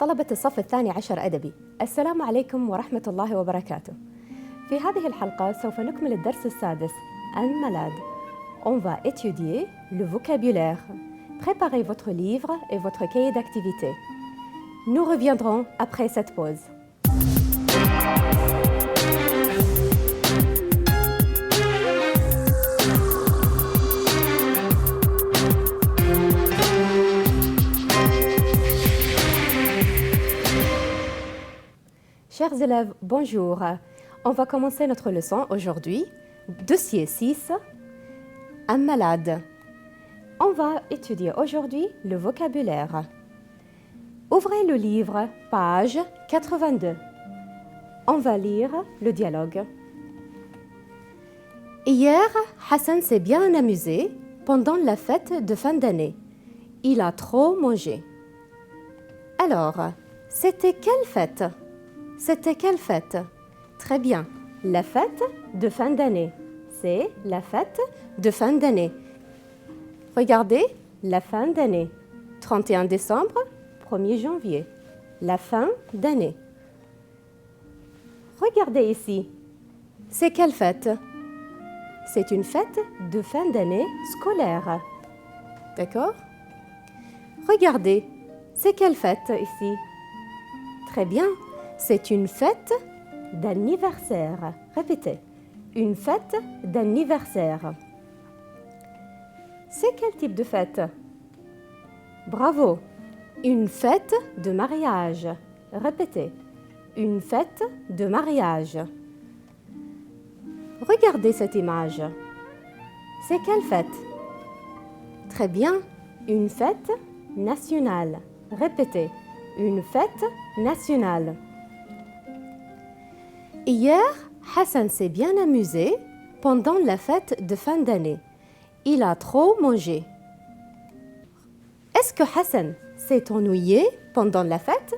طلبة الصف الثاني عشر أدبي، السلام عليكم ورحمة الله وبركاته. في هذه الحلقة سوف نكمل الدرس السادس Un malade. On va étudier le vocabulaire. Préparez votre livre et votre cahier d'activité. Nous reviendrons après cette pause. Chers élèves, bonjour. On va commencer notre leçon aujourd'hui. Dossier 6, un malade. On va étudier aujourd'hui le vocabulaire. Ouvrez le livre, page 82. On va lire le dialogue. Hier, Hassan s'est bien amusé pendant la fête de fin d'année. Il a trop mangé. Alors, c'était quelle fête? C'était quelle fête? Très bien. La fête de fin d'année. C'est la fête de fin d'année. Regardez, la fin d'année. 31 décembre, 1er janvier. La fin d'année. Regardez ici. C'est quelle fête? C'est une fête de fin d'année scolaire. D'accord? Regardez, c'est quelle fête ici? Très bien. C'est une fête d'anniversaire. Répétez. Une fête d'anniversaire. C'est quel type de fête? Bravo. Une fête de mariage. Répétez. Une fête de mariage. Regardez cette image. C'est quelle fête? Très bien. Une fête nationale. Répétez. Une fête nationale. Hier, Hassan s'est bien amusé pendant la fête de fin d'année. Il a trop mangé. Est-ce que Hassan s'est ennuyé pendant la fête?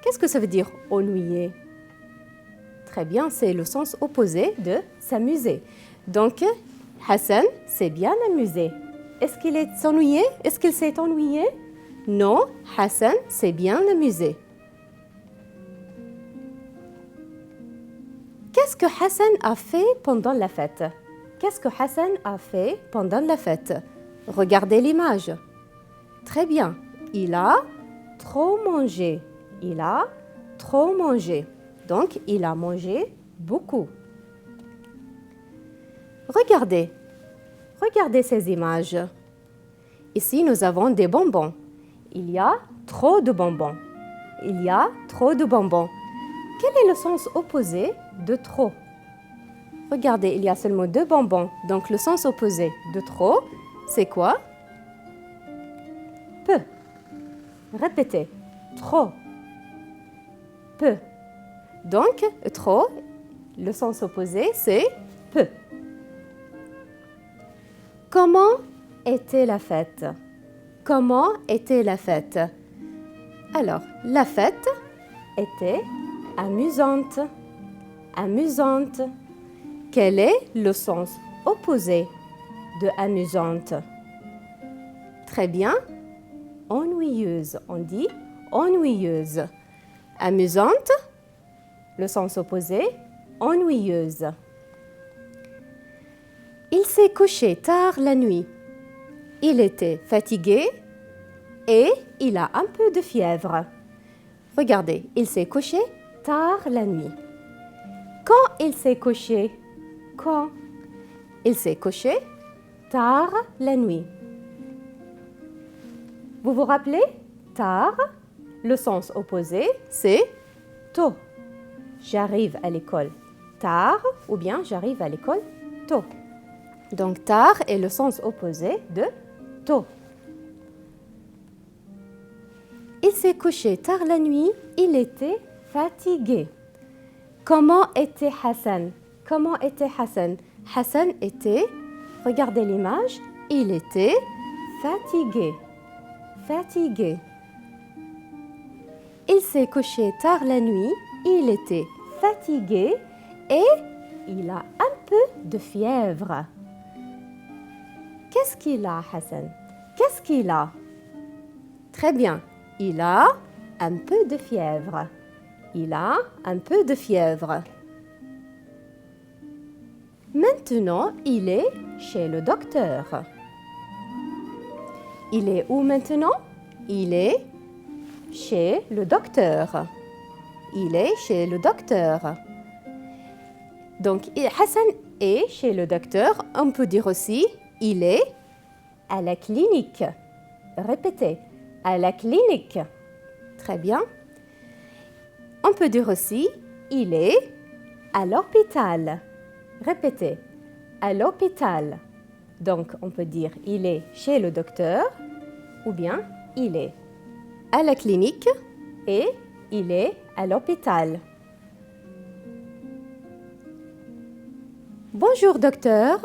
Qu'est-ce que ça veut dire ennuyer? Très bien, c'est le sens opposé de s'amuser. Donc, Hassan s'est bien amusé. Est-ce qu'il est ennuyé? Est-ce qu'il s'est ennuyé? Non, Hassan s'est bien amusé. Qu'est-ce que Hassan a fait pendant la fête? Qu'est-ce que Hassan a fait pendant la fête? Regardez l'image. Très bien. Il a trop mangé. Il a trop mangé. Donc, il a mangé beaucoup. Regardez. Regardez ces images. Ici, nous avons des bonbons. Il y a trop de bonbons. Il y a trop de bonbons. Quel est le sens opposé de trop? Regardez, il y a seulement 2 bonbons. Donc, le sens opposé de trop, c'est quoi? Peu. Répétez. Trop. Peu. Donc, trop, le sens opposé, c'est peu. Comment était la fête? Comment était la fête? Alors, la fête était amusante. Amusante. Quel est le sens opposé de amusante? Très bien. Ennuyeuse. On dit ennuyeuse. Amusante. Le sens opposé, ennuyeuse. Il s'est couché tard la nuit. Il était fatigué et il a un peu de fièvre. Regardez, il s'est couché tard la nuit. Quand il s'est couché? Quand? Il s'est couché tard la nuit. Vous vous rappelez? Tard, le sens opposé, c'est tôt. J'arrive à l'école tard ou bien j'arrive à l'école tôt. Donc, tard est le sens opposé de tôt. Il s'est couché tard la nuit, il était fatigué. Comment était Hassan? Comment était Hassan? Hassan était, regardez l'image, il était fatigué. Fatigué. Il s'est couché tard la nuit, il était fatigué et il a un peu de fièvre. Qu'est-ce qu'il a, Hassan? Qu'est-ce qu'il a? Très bien. Il a un peu de fièvre. Il a un peu de fièvre. Maintenant, il est chez le docteur. Il est où maintenant? Il est chez le docteur. Il est chez le docteur. Donc, Hassan est chez le docteur. On peut dire aussi, il est à la clinique. Répétez, à la clinique. Très bien. On peut dire aussi, il est à l'hôpital. Répétez, à l'hôpital. Donc, on peut dire, il est chez le docteur ou bien il est à la clinique et il est à l'hôpital. Bonjour, docteur.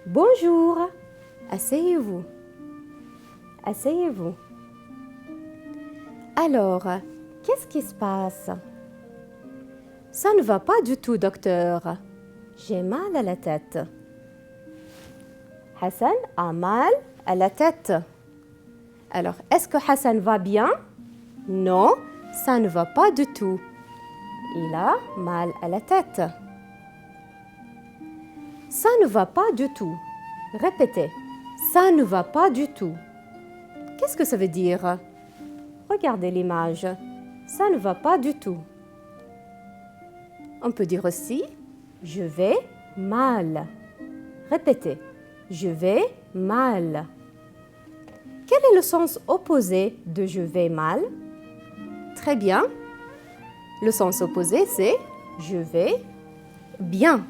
Bonjour. Asseyez-vous. Asseyez-vous. Alors, qu'est-ce qui se passe? Ça ne va pas du tout, docteur. J'ai mal à la tête. Hassan a mal à la tête. Alors, est-ce que Hassan va bien? Non, ça ne va pas du tout. Il a mal à la tête. Ça ne va pas du tout. Répétez. Ça ne va pas du tout. Qu'est-ce que ça veut dire? Regardez l'image. Ça ne va pas du tout. On peut dire aussi, je vais mal. Répétez. Je vais mal. Quel est le sens opposé de je vais mal? Très bien. Le sens opposé, c'est je vais bien.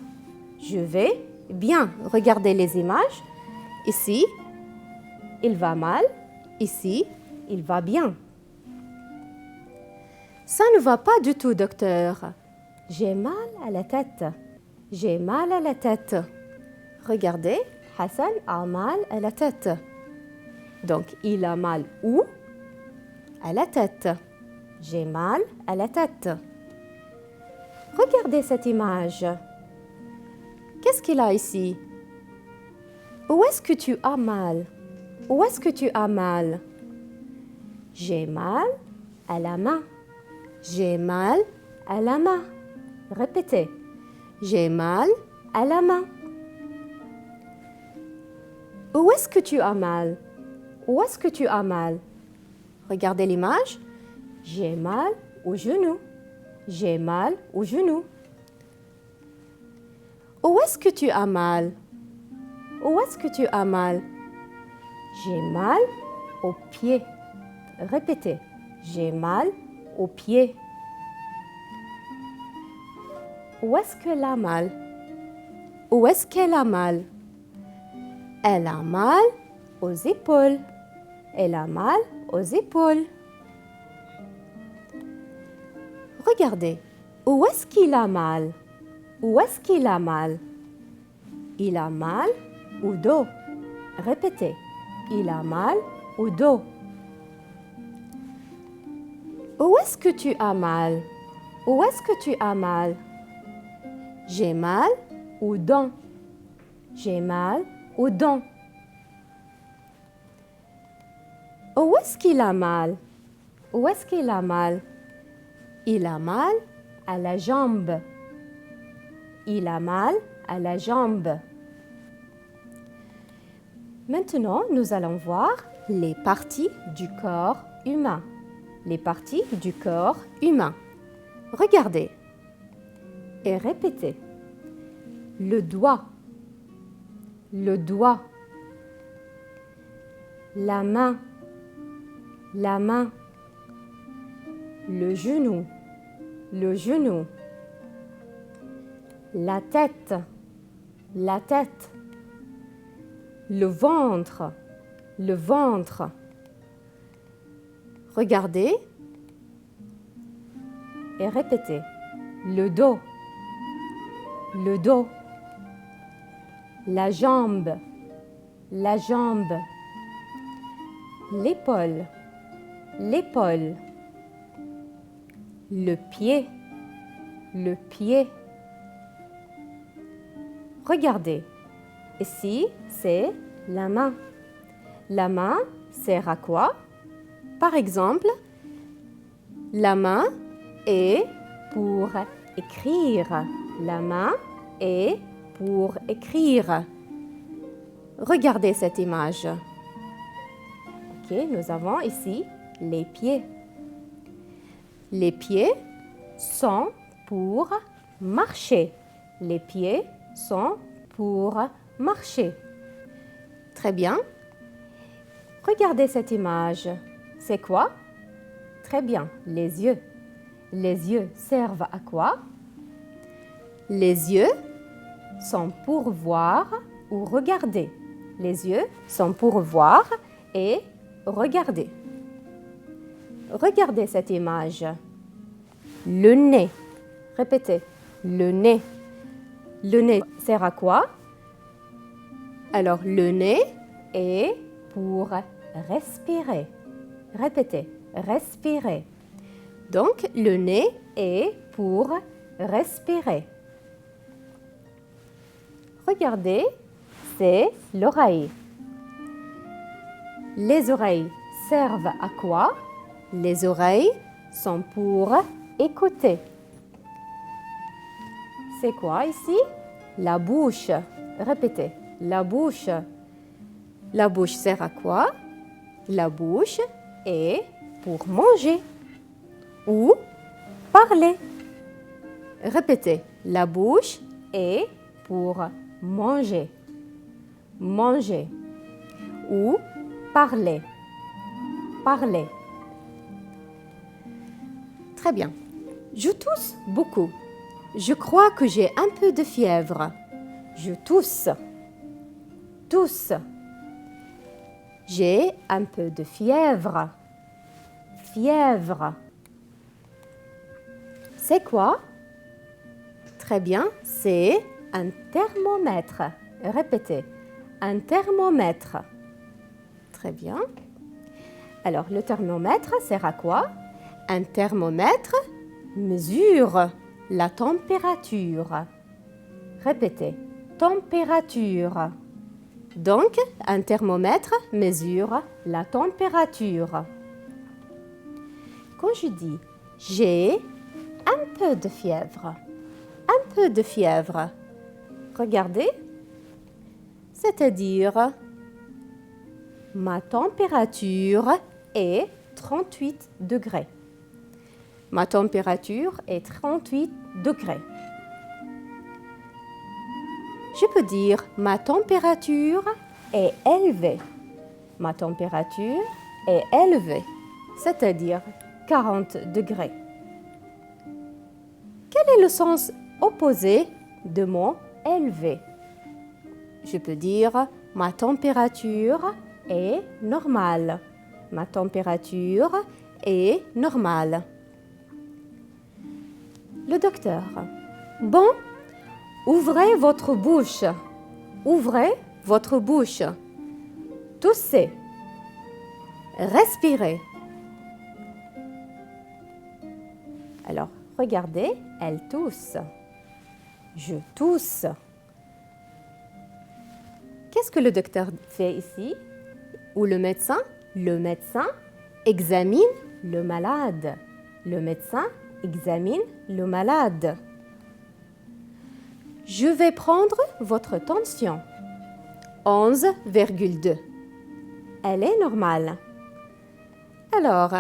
Je vais bien. Regardez les images. Ici, il va mal. Ici, il va bien. Ça ne va pas du tout, docteur. J'ai mal à la tête. J'ai mal à la tête. Regardez, Hassan a mal à la tête. Donc, il a mal où? À la tête. J'ai mal à la tête. Regardez cette image. Qu'est-ce qu'il a ici? Où est-ce que tu as mal? Où est-ce que tu as mal? J'ai mal à la main. J'ai mal à la main. Répétez. J'ai mal à la main. Où est-ce que tu as mal? Où est-ce que tu as mal? Regardez l'image. J'ai mal au genou. J'ai mal au genou. Où est-ce que tu as mal? Où est-ce que tu as mal? J'ai mal au pied. Répétez. J'ai mal au pied. Où est-ce qu'elle a mal? Où est-ce qu'elle a mal? Elle a mal aux épaules. Elle a mal aux épaules. Regardez. Où est-ce qu'il a mal? Où est-ce qu'il a mal? Il a mal au dos. Répétez. Il a mal au dos. Où est-ce que tu as mal? Où est-ce que tu as mal? J'ai mal aux dents. J'ai mal aux dents. Où est-ce qu'il a mal? Où est-ce qu'il a mal? Il a mal à la jambe. Il a mal à la jambe. Maintenant, nous allons voir les parties du corps humain. Les parties du corps humain. Regardez et répétez. Le doigt. Le doigt. La main. La main. Le genou. Le genou. La tête. La tête. Le ventre. Le ventre. Regardez et répétez. Le dos. Le dos. La jambe. La jambe. L'épaule. L'épaule. Le pied. Le pied. Regardez. Ici, c'est la main. La main sert à quoi? Par exemple, la main est pour écrire. La main est pour écrire. Regardez cette image. Ok, nous avons ici les pieds. Les pieds sont pour marcher. Les pieds sont pour marcher. Très bien. Regardez cette image. C'est quoi? Très bien, les yeux. Les yeux servent à quoi? Les yeux sont pour voir ou regarder. Les yeux sont pour voir et regarder. Regardez cette image. Le nez. Répétez. Le nez. Le nez sert à quoi? Alors, le nez est pour respirer. Répétez. Respirer. Donc, le nez est pour respirer. Regardez, c'est l'oreille. Les oreilles servent à quoi? Les oreilles sont pour écouter. C'est quoi ici? La bouche. Répétez, la bouche. La bouche sert à quoi? La bouche est pour manger ou parler. Répétez, la bouche est pour manger, manger ou parler, parler. Très bien. Je tousse beaucoup. Je crois que j'ai un peu de fièvre. Je tousse. Tousse. J'ai un peu de fièvre. Fièvre. C'est quoi? Très bien, c'est un thermomètre. Répétez, un thermomètre. Très bien. Alors, le thermomètre sert à quoi? Un thermomètre mesure la température. Répétez, température. Donc, un thermomètre mesure la température. Quand je dis j'ai un peu de fièvre, un peu de fièvre, regardez, c'est-à-dire ma température est 38 degrés. Ma température est 38 degrés. Je peux dire ma température est élevée. Ma température est élevée, c'est-à-dire 40 degrés. Quel est le sens opposé de mot élevé? Je peux dire ma température est normale. Ma température est normale. Le docteur. Bon, ouvrez votre bouche. Ouvrez votre bouche. Toussez. Respirez. Alors, regardez, elle tousse. Je tousse. Qu'est-ce que le docteur fait ici? Ou le médecin? Le médecin examine le malade. Le médecin examine le malade. Je vais prendre votre tension. 11,2. Elle est normale. Alors,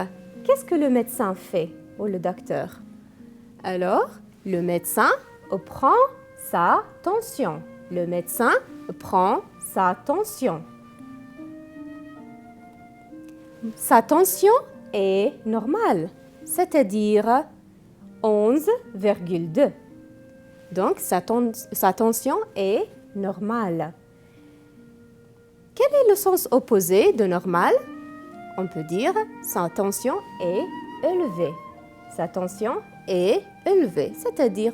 qu'est-ce que le médecin fait ou le docteur? Alors, le médecin prend sa tension. Le médecin prend sa tension. Sa tension est normale, c'est-à-dire 11,2. Donc, sa tension est normale. Quel est le sens opposé de normal? On peut dire sa tension est élevée. Sa tension est élevée, c'est-à-dire,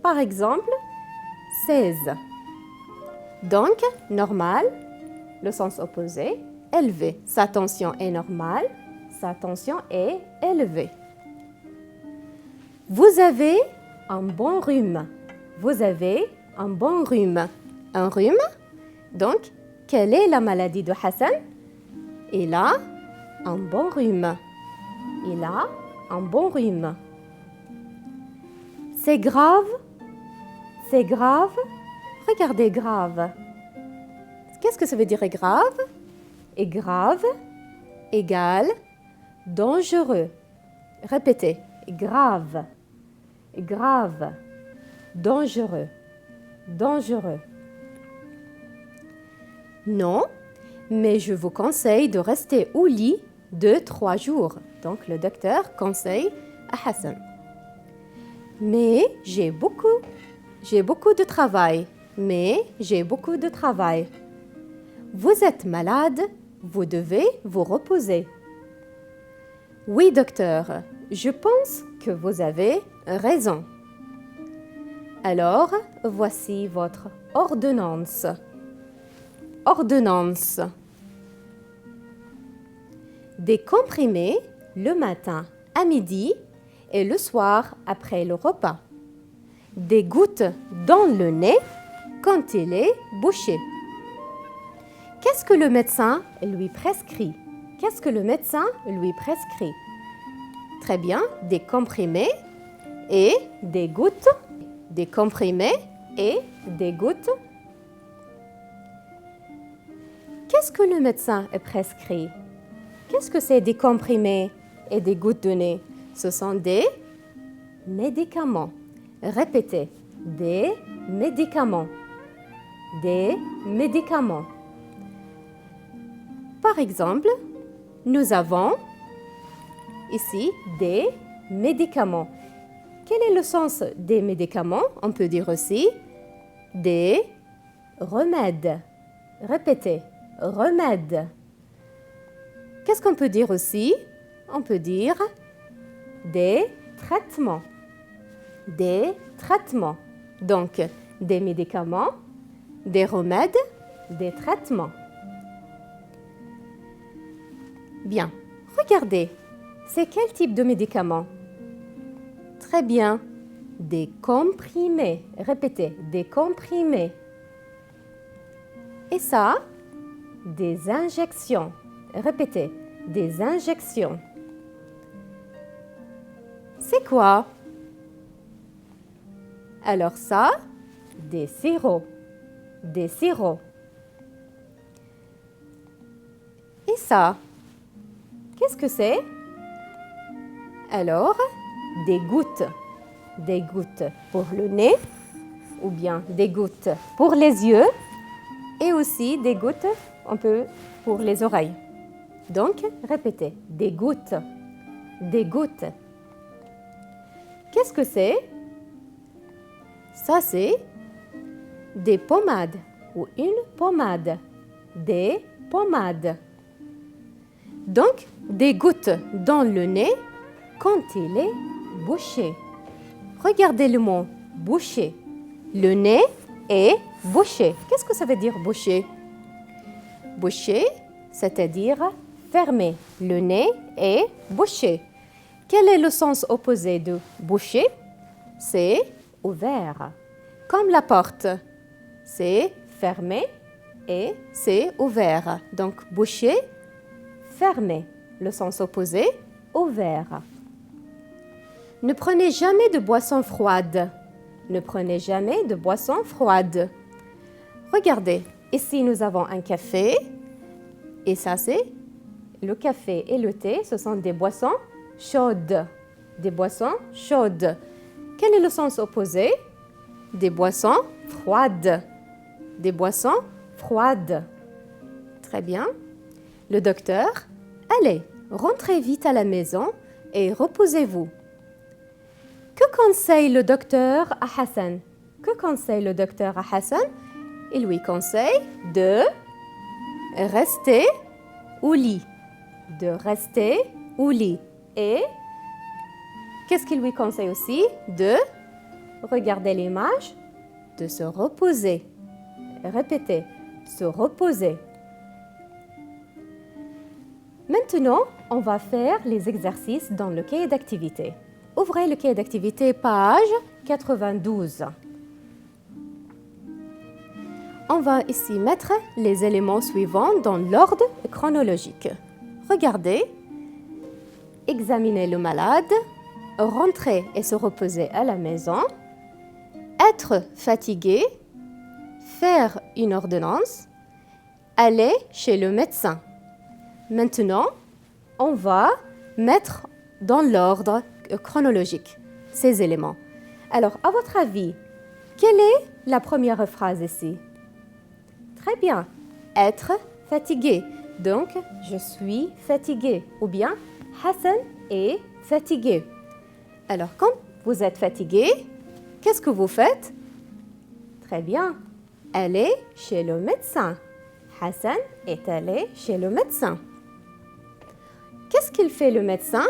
par exemple, 16. Donc, normal, le sens opposé, élevé. Sa tension est normale, sa tension est élevée. Vous avez un bon rhume. Vous avez un bon rhume. Un rhume, donc, quelle est la maladie de Hassan? Il a un bon rhume. Il a un bon rhume. C'est grave. C'est grave. Regardez, grave. Qu'est-ce que ça veut dire grave? Et grave égale dangereux. Répétez. Grave. Grave. Dangereux. Dangereux. Non, mais je vous conseille de rester au lit 2-3 jours. Donc, le docteur conseille à Hassan. Mais j'ai beaucoup de travail. Mais j'ai beaucoup de travail. Vous êtes malade, vous devez vous reposer. Oui, docteur, je pense que vous avez raison. Alors, voici votre ordonnance. Ordonnance. Des comprimés le matin à midi et le soir après le repas. Des gouttes dans le nez quand il est bouché. Qu'est-ce que le médecin lui prescrit? Qu'est-ce que le médecin lui prescrit? Très bien, des comprimés et des gouttes. Des comprimés et des gouttes. Qu'est-ce que le médecin prescrit? Qu'est-ce que c'est des comprimés et des gouttes de nez? Ce sont des médicaments. Répétez, des médicaments. Des médicaments. Par exemple, nous avons ici des médicaments. Quel est le sens des médicaments? On peut dire aussi des remèdes. Répétez, remèdes. Qu'est-ce qu'on peut dire aussi? On peut dire des traitements. Des traitements. Donc, des médicaments, des remèdes, des traitements. Bien, regardez, c'est quel type de médicament? Très bien, des comprimés. Répétez, des comprimés. Et ça, des injections. Répétez, des injections. C'est quoi? Alors ça, des sirops. Des sirops. Et ça, qu'est-ce que c'est? Alors, des gouttes. Des gouttes pour le nez ou bien des gouttes pour les yeux et aussi des gouttes un peu pour les oreilles. Donc, répétez, des gouttes. Des gouttes. Qu'est-ce que c'est? Ça, c'est des pommades ou une pommade. Des pommades. Donc, des gouttes dans le nez quand il est bouché. Regardez le mot bouché. Le nez est bouché. Qu'est-ce que ça veut dire bouché? Bouché, c'est-à-dire fermé. Le nez est bouché. Quel est le sens opposé de bouché? C'est ouvert. Comme la porte. C'est fermé et c'est ouvert. Donc, bouché, fermé. Le sens opposé, ouvert. Ne prenez jamais de boissons froides. Ne prenez jamais de boissons froides. Regardez, ici nous avons un café. Et ça, c'est le café et le thé. Ce sont des boissons chaudes. Des boissons chaudes. Quel est le sens opposé? Des boissons froides. Des boissons froides. Très bien. Le docteur, allez, rentrez vite à la maison et reposez-vous. Que conseille le docteur à Hassan? Que conseille le docteur à Hassan? Il lui conseille de rester au lit. De rester au lit. Et qu'est-ce qu'il lui conseille aussi? De regarder l'image, de se reposer. Répétez, se reposer. Maintenant, on va faire les exercices dans le cahier d'activité. Ouvrez le cahier d'activité, page 92. On va ici mettre les éléments suivants dans l'ordre chronologique. regarder, examiner le malade, rentrer et se reposer à la maison, être fatigué, faire une ordonnance, aller chez le médecin. Maintenant, on va mettre dans l'ordre chronologique ces éléments. Alors, à votre avis, quelle est la première phrase ici? Très bien, être fatigué. Donc, je suis fatigué. Ou bien, Hassan est fatigué. Alors, quand vous êtes fatigué, qu'est-ce que vous faites? Très bien, allez chez le médecin. Hassan est allé chez le médecin. Qu'est-ce qu'il fait le médecin?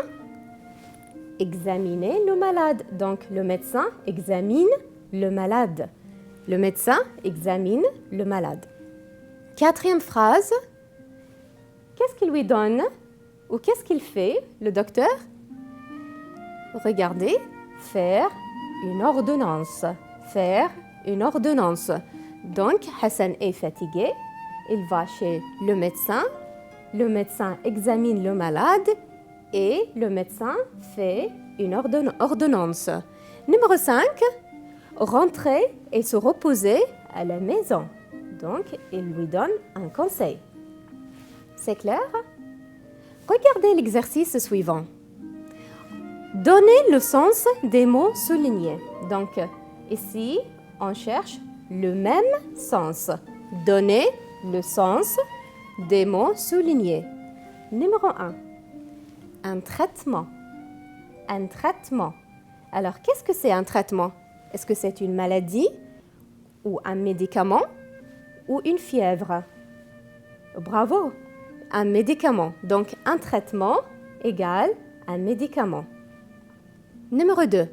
Examiner le malade. Donc, le médecin examine le malade. Le médecin examine le malade. Quatrième phrase. Qu'est-ce qu'il lui donne? Ou qu'est-ce qu'il fait, le docteur? Regardez, faire une ordonnance. Faire une ordonnance. Donc, Hassan est fatigué. Il va chez le médecin examine le malade et le médecin fait une ordonnance. Numéro 5, rentrer et se reposer à la maison. Donc, il lui donne un conseil. C'est clair? Regardez l'exercice suivant. Donnez le sens des mots soulignés. Donc, ici, on cherche le même sens. Donnez le sens des mots soulignés. Numéro 1. Un traitement. Un traitement. Alors, qu'est-ce que c'est un traitement? Est-ce que c'est une maladie ou un médicament ou une fièvre? Bravo! Un médicament. Donc, un traitement égale un médicament. Numéro 2.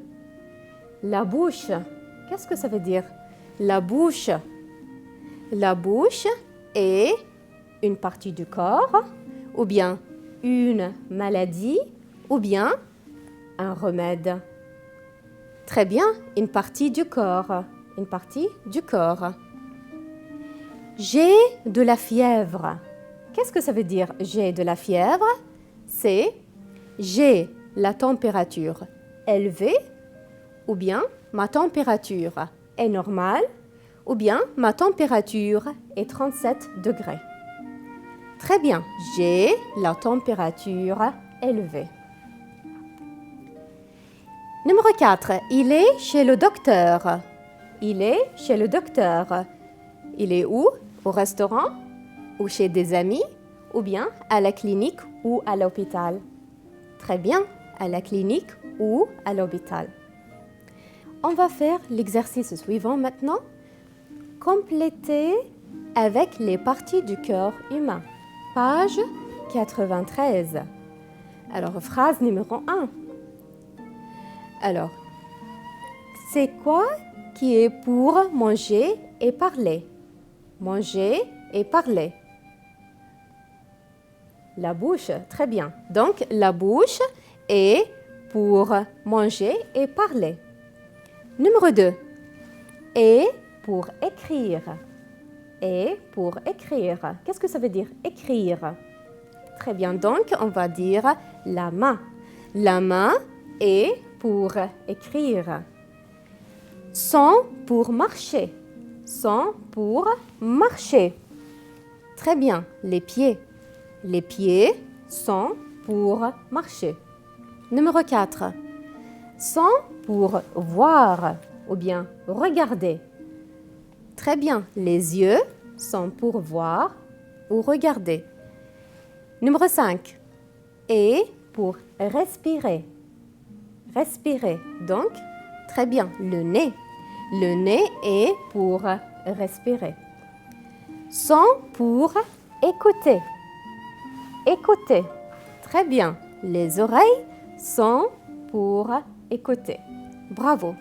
La bouche. Qu'est-ce que ça veut dire? La bouche. La bouche est une partie du corps, ou bien une maladie, ou bien un remède. Très bien, une partie du corps. Une partie du corps. J'ai de la fièvre. Qu'est-ce que ça veut dire j'ai de la fièvre? C'est j'ai la température élevée, ou bien ma température est normale, ou bien ma température est 37 degrés. Très bien, j'ai la température élevée. Numéro 4, il est chez le docteur. Il est chez le docteur. Il est où? Au restaurant? Ou chez des amis? Ou bien à la clinique ou à l'hôpital? Très bien, à la clinique ou à l'hôpital. On va faire l'exercice suivant maintenant. Compléter avec les parties du corps humain. Page 93. Alors, phrase numéro 1. Alors, c'est quoi qui est pour manger et parler? Manger et parler. La bouche, très bien. Donc, la bouche est pour manger et parler. Numéro 2. Et pour écrire. Et pour écrire. Qu'est-ce que ça veut dire écrire? Très bien, donc on va dire la main. La main est pour écrire. Sont pour marcher. Sont pour marcher. Très bien, les pieds. Les pieds sont pour marcher. Numéro 4. Sont pour voir ou bien regarder. Très bien, les yeux sont pour voir ou regarder. Numéro 5. Et pour respirer. Respirer. Donc, très bien, le nez. Le nez est pour respirer. Sont pour écouter. Écouter. Très bien, les oreilles sont pour écouter. Bravo.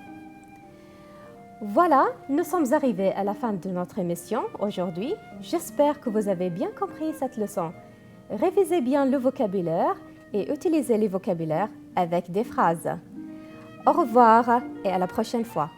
Voilà, nous sommes arrivés à la fin de notre émission aujourd'hui. J'espère que vous avez bien compris cette leçon. Révisez bien le vocabulaire et utilisez les vocabulaires avec des phrases. Au revoir et à la prochaine fois.